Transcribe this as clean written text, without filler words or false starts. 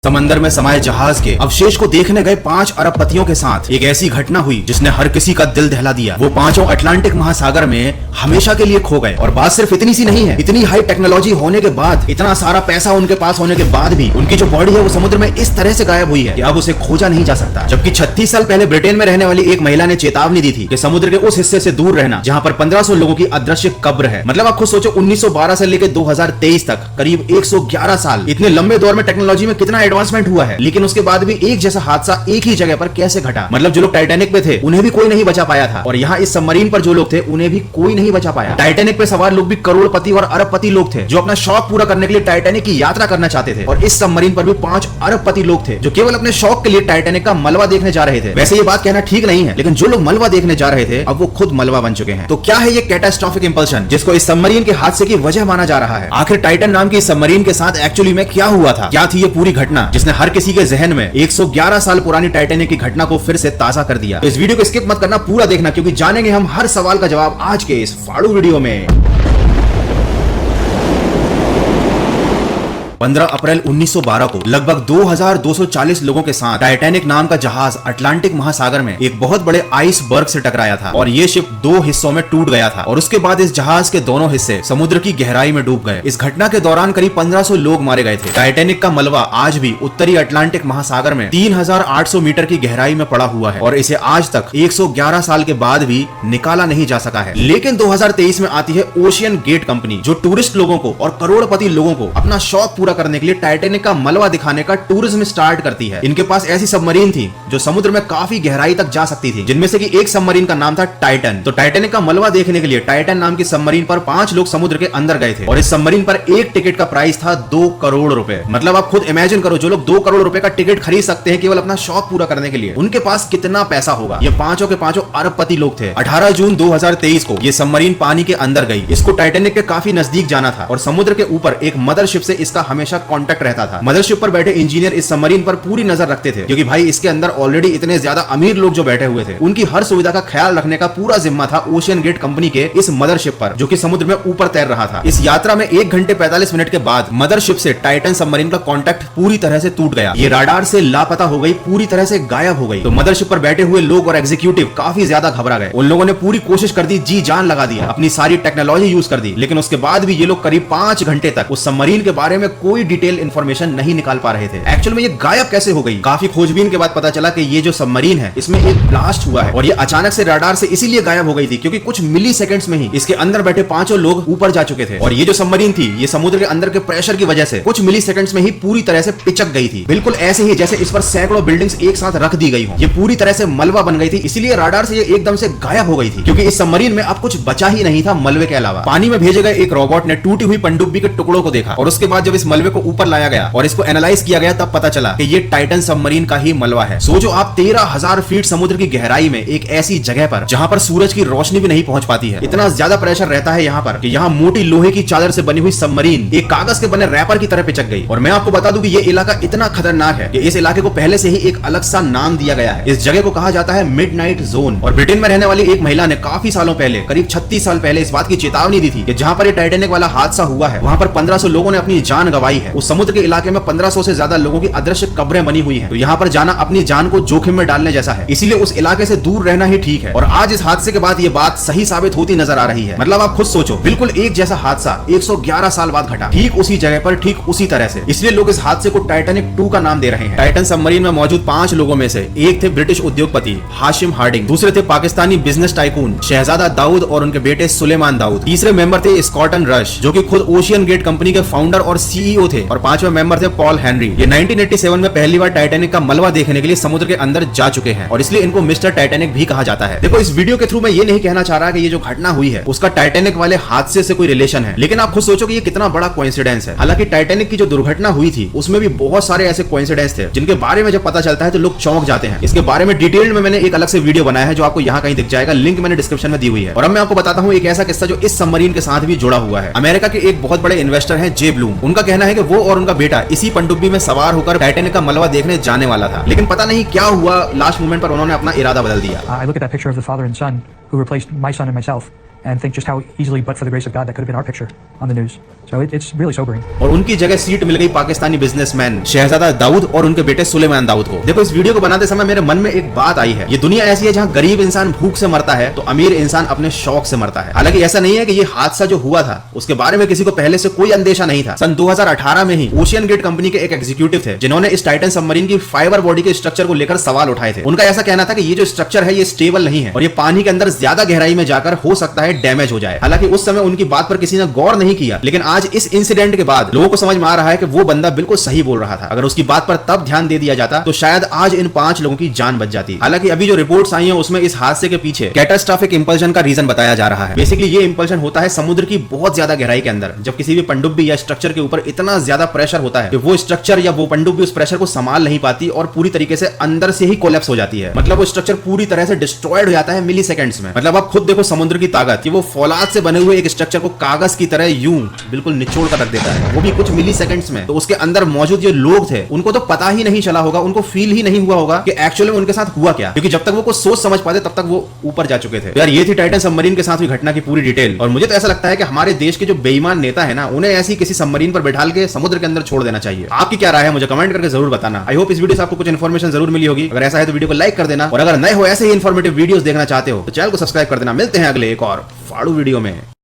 समंदर में समाये जहाज के अवशेष को देखने गए 5 अरबपतियों के साथ एक ऐसी घटना हुई जिसने हर किसी का दिल दहला दिया। वो पांचों अटलांटिक महासागर में हमेशा के लिए खो गए। और बात सिर्फ इतनी सी नहीं है, इतनी हाई टेक्नोलॉजी होने के बाद, इतना सारा पैसा उनके पास होने के बाद भी उनकी जो बॉडी है वो समुद्र में इस तरह से गायब हुई है कि अब उसे खोजा नहीं जा सकता। जबकि 36 साल पहले ब्रिटेन में रहने वाली एक महिला ने चेतावनी दी थी कि समुद्र के उस हिस्से से दूर रहना जहां पर 1500 लोगों की अदृश्य कब्र है। मतलब आप खुद सोचो, 1912 से लेकर 2023 तक करीब 111 साल, इतने लंबे दौर में टेक्नोलॉजी में कितना एडवांसमेंट हुआ है, लेकिन उसके बाद भी एक जैसा हादसा एक ही जगह पर कैसे घटा। मतलब जो लोग टाइटैनिक पे थे उन्हें भी कोई नहीं बचा पाया था, और यहाँ इस सबमरीन पर जो लोग थे उन्हें भी कोई नहीं बचा पाया। टाइटैनिक पे सवार लोग भी करोड़पति और अरबपति लोग थे जो अपना शौक पूरा करने के लिए टाइटैनिक की यात्रा करना चाहते थे। और इस सबमरीन पर भी 5 अरबपति लोग थे जो केवल अपने शौक के लिए टाइटैनिक का मलबा देखने जा रहे थे। वैसे ये बात कहना ठीक नहीं है, लेकिन जो लोग मलबा देखने जा रहे थे अब वो खुद मलबा बन चुके हैं। तो क्या है ये कैटास्ट्रोफिक इंपल्शन जिसको इस सबमरीन के हादसे की वजह माना जा रहा है? आखिर टाइटन नाम की सबमरीन के साथ एक्चुअली में क्या हुआ था? क्या थी ये पूरी घटना जिसने हर किसी के जहन में 111 साल पुरानी टाइटैनिक की घटना को फिर से ताजा कर दिया? इस वीडियो को स्किप मत करना, पूरा देखना, क्योंकि जानेंगे हम हर सवाल का जवाब आज के इस फाड़ू वीडियो में। 15 अप्रैल 1912 को लगभग 2240 लोगों के साथ टाइटैनिक नाम का जहाज अटलांटिक महासागर में एक बहुत बड़े आइसबर्ग से टकराया था और ये शिप 2 हिस्सों में टूट गया था। और उसके बाद इस जहाज के दोनों हिस्से समुद्र की गहराई में डूब गए। इस घटना के दौरान करीब 1500 लोग मारे गए थे। टाइटैनिक का मलबा आज भी उत्तरी अटलांटिक महासागर में 3800 मीटर की गहराई में पड़ा हुआ है और इसे आज तक 111 साल के बाद भी निकाला नहीं जा सका है। लेकिन 2023 में आती है ओशियन गेट कंपनी, जो टूरिस्ट लोगों को और करोड़पति लोगों को अपना शौक पूरा करने के लिए टाइटैनिक का मलबा दिखाने का टूरिज्म स्टार्ट करती है। इनके पास ऐसी सबमरीन थी जो समुद्र में काफी गहराई तक जा सकती थी, जिनमें से कि एक सबमरीन का नाम था टाइटन। तो टाइटैनिक का मलबा देखने के लिए टाइटन नाम की सबमरीन पर 5 लोग समुद्र के अंदर गए थे और इस सबमरीन पर एक टिकट का प्राइस था 2 करोड़ रुपए। मतलब आप खुद इमेजिन करो, जो लोग 2 करोड़ रुपए का टिकट खरीद सकते हैं केवल अपना शौक पूरा करने के लिए, उनके पास कितना पैसा होगा। ये पांचों के पांचों अरबपति लोग थे। 18 जून 2023 को ये सबमरीन पानी के अंदर गई। इसको टाइटैनिक के काफी नजदीक जाना था और समुद्र के ऊपर एक मदरशिप से इसका हमेशा कॉन्टेक्ट रहता था। मदरशिप पर बैठे इंजीनियर इस सबमरीन पर पूरी नजर रखते थे, क्योंकि भाई इसके अंदर ऑलरेडी इतने ज्यादा अमीर लोग जो बैठे हुए थे, उनकी हर सुविधा का ख्याल रखने का पूरा जिम्मा था ओशियन गेट कंपनी के इस मदरशिप पर, जो कि समुद्र में ऊपर तैर रहा था। इस यात्रा में 1 घंटे 45 मिनट के बाद मदरशिप से टाइटन सबमरीन का कॉन्टेक्ट पूरी तरह से टूट गया। ये राडार से लापता हो गई, पूरी तरह से गायब हो गई। तो मदरशिप पर बैठे हुए लोग और एग्जीक्यूटिव काफी ज्यादा घबरा गए। उन लोगों ने पूरी कोशिश कर दी, जी जान लगा दिया, अपनी सारी टेक्नोलॉजी यूज कर दी, लेकिन उसके बाद भी ये लोग करीब 5 घंटे तक उस सबमरीन के बारे में कोई डिटेल इंफॉर्मेशन नहीं निकाल पा रहे थे। एक्चुअल में ये गायब कैसे हो गई? काफी खोजबीन के बाद पता चला कि ये जो सबमरीन है इसमें एक ब्लास्ट हुआ है और ये अचानक से रडार से इसीलिए गायब हो गई थी क्योंकि कुछ मिली सेकंड्स में ही इसके अंदर बैठे 5 लोग ऊपर जा चुके थे। और ये जो सबमरीन थी ये समुद्र के अंदर के प्रेशर की वजह से कुछ मिली सेकंड्स में ही पूरी तरह से पिचक गई थी, बिल्कुल ऐसे ही जैसे इस पर सैकड़ों बिल्डिंग्स एक साथ रख दी गई हो। ये पूरी तरह से मलबा बन गई थी, इसीलिए रडार से ये एकदम से गायब हो गई थी, क्योंकि इस सबमरीन में अब कुछ बचा ही नहीं था मलबे के अलावा। पानी में भेजे गए एक रोबोट ने टूटी हुई पनडुब्बी के टुकड़ों को देखा और उसके बाद जब इस मलबे को ऊपर लाया गया और इसको एनालाइज किया गया तब पता चला कि ये टाइटन सबमरीन का ही मलबा है। सोचो आप, 13,000 फीट समुद्र की गहराई में एक ऐसी जगह पर जहां पर सूरज की रोशनी भी नहीं पहुंच पाती है, इतना ज्यादा प्रेशर रहता है यहाँ पर कि यहाँ मोटी लोहे की चादर से बनी हुई सबमरीन एक कागज के बने रैपर की तरह पिचक गई। और मैं आपको बता दूं कि ये इलाका इतना खतरनाक है कि इस इलाके को पहले से ही एक अलग सा नाम दिया गया है। इस जगह को कहा जाता है मिडनाइट जोन। और ब्रिटेन में रहने वाली एक महिला ने काफी सालों पहले, करीब 36 साल पहले, इस बात की चेतावनी दी थी कि जहां पर ये टाइटैनिक वाला हादसा हुआ है वहां पर 1500 लोगों ने अपनी जान गंवाई है। उस समुद्र के इलाके में 1500 से ज्यादा लोगों की अदृश्य कब्रें बनी हुई हैं। तो यहाँ पर जाना अपनी जान को जोखिम में डालने जैसा है, इसीलिए उस इलाके से दूर रहना ही ठीक है। और आज इस हादसे के बाद ये बात सही साबित होती नजर आ रही है। मतलब आप खुद सोचो, बिल्कुल एक जैसा हादसा 111 साल बाद घटा, ठीक उसी जगह पर, ठीक उसी तरह से। इसलिए लोग इस हादसे को टाइटैनिक 2 का नाम दे रहे हैं। टाइटन सबमरीन में मौजूद 5 लोगों में से एक थे ब्रिटिश उद्योगपति हाशिम हार्डिंग, दूसरे थे पाकिस्तानी बिजनेस टाइकून शहजादा दाऊद और उनके बेटे सुलेमान दाऊद, तीसरे मेंबर थे स्कॉटन रश जो कि खुद ओशियन गेट कंपनी के फाउंडर और सीईओ थे, और 5वें मेंबर थे पॉल हेनरी। ये 1987 में पहली बार टाइटैनिक का मलबा देखने के लिए समुद्र के अंदर जा चुके हैं और इसलिए इनको मिस्टर टाइटैनिक भी कहा जाता है। देखो, इस वीडियो के थ्रू मैं ये नहीं कहना चाह रहा कि ये जो घटना हुई है उसका टाइटैनिक वाले हादसे से कोई रिलेशन है, लेकिन आप खुद सोचो कि ये कितना बड़ा कोइंसिडेंस है। हालांकि टाइटैनिक की जो दुर्घटना हुई थी उसमें भी बहुत सारे ऐसे कोइंसिडेंस थे जिनके बारे में जब पता चलता है तो लोग चौंक जाते हैं। इसके बारे में डिटेल में मैंने एक अलग से वीडियो बनाया है जो आपको यहाँ कहीं दिख जाएगा, लिंक मैंने डिस्क्रिप्शन में दी हुई है। और अब मैं आपको बताता हूँ एक ऐसा किस्सा जो इस सबमरीन के साथ भी जुड़ा हुआ है। अमेरिका के एक बहुत बड़े इन्वेस्टर हैं जे ब्लूम। उनका कहना है कि वो और उनका बेटा इसी पनडुब्बी में सवार होकर टाइटैनिक का मलबा देखने जाने वाला था, लेकिन पता नहीं क्या हुआ, लास्ट मोमेंट पर उन्होंने अपना इरादा बदल दिया। I look at that picture of the father and son who replaced my son and myself and think just how easily, but for the grace of God, that could have been our picture on the news. So it's really sobering. और उनकी जगह seat मिल गई Pakistani businessman शहजादा दाऊद और उनके बेटे सुलेमान दाऊद को। देखो, इस वीडियो को बनाते समय मेरे मन में एक बात आई है, ये दुनिया ऐसी है जहाँ गरीब इंसान भूख से मरता है तो अमीर इंसान अपने शौक से मरता है। हालांकि ऐसा नहीं है कि ये हादसा जो हुआ था उसके बारे में किसी को पहले से कोई अंदेशा नहीं था। सन 2018 में ही ओशियन गेट कंपनी के एक एग्जीक्यूटिव थे जिन्होंने इस टाइटन सबमरीन की फाइबर बॉडी के स्ट्रक्चर को लेकर सवाल उठाए थे। उनका ऐसा कहना था कि ये जो स्ट्रक्चर है ये स्टेबल नहीं है और ये पानी के अंदर ज्यादा गहराई में जाकर हो सकता है डैमेज हो जाए। हालांकि उस समय उनकी बात पर किसी ने गौर नहीं किया, लेकिन आज इस इंसिडेंट के बाद लोगों को समझ में आ रहा है कि वो बंदा बिल्कुल सही बोल रहा था। अगर उसकी बात पर तब ध्यान दे दिया जाता तो शायद आज इन 5 लोगों की जान बच जाती। हालांकि अभी जो रिपोर्ट्स आई हैं उसमें इस हादसे के पीछे कैटास्ट्रॉफिक इंपल्शन का रीजन बताया जा रहा है। बेसिकली ये इंपल्शन होता है समुद्र की बहुत ज्यादा गहराई के अंदर, जब किसी भी पनडुब्बी या स्ट्रक्चर के ऊपर इतना ज्यादा प्रेशर होता है कि वो स्ट्रक्चर या वो पनडुब्बी उस प्रेशर को संभाल नहीं पाती और पूरी तरीके से अंदर से ही कोलैप्स हो जाती है। मतलब वो स्ट्रक्चर पूरी तरह से डिस्ट्रॉयड हो जाता है मिली सेकंड्स में। मतलब आप खुद देखो समुद्र की ताकत कि वो फौलाद से बने हुए एक स्ट्रक्चर को कागज की तरह यूं बिल्कुल निचोड़ कर रख देता है, वो भी कुछ मिली सेकंड्स में। तो उसके अंदर मौजूद जो लोग थे उनको तो पता ही नहीं चला होगा, उनको फील ही नहीं हुआ होगा कि एक्चुअली में उनके साथ हुआ क्या, क्योंकि जब तक वो कुछ सोच समझ पाते तब तक वो ऊपर जा चुके थे। तो यार ये थी टाइटन सबमरीन के साथ हुई घटना की पूरी डिटेल। और मुझे तो ऐसा लगता है कि हमारे देश के जो बेईमान नेता है ना, उन्हें ऐसी किसी सबमरीन पर बैठाल के समुद्र के अंदर छोड़ देना चाहिए। आपकी क्या राय है मुझे कमेंट करके जरूर बताना। आई होप इस वीडियो से आपको कुछ इन्फॉर्मेशन जरूर मिली होगी। अगर ऐसा है तो वीडियो को लाइक कर देना और अगर नए हो ऐसे ही इन्फॉर्मेटिव वीडियोस देखना चाहते हो तो चैनल को सब्सक्राइब कर देना। मिलते हैं अगले एक और फाड़ू वीडियो में।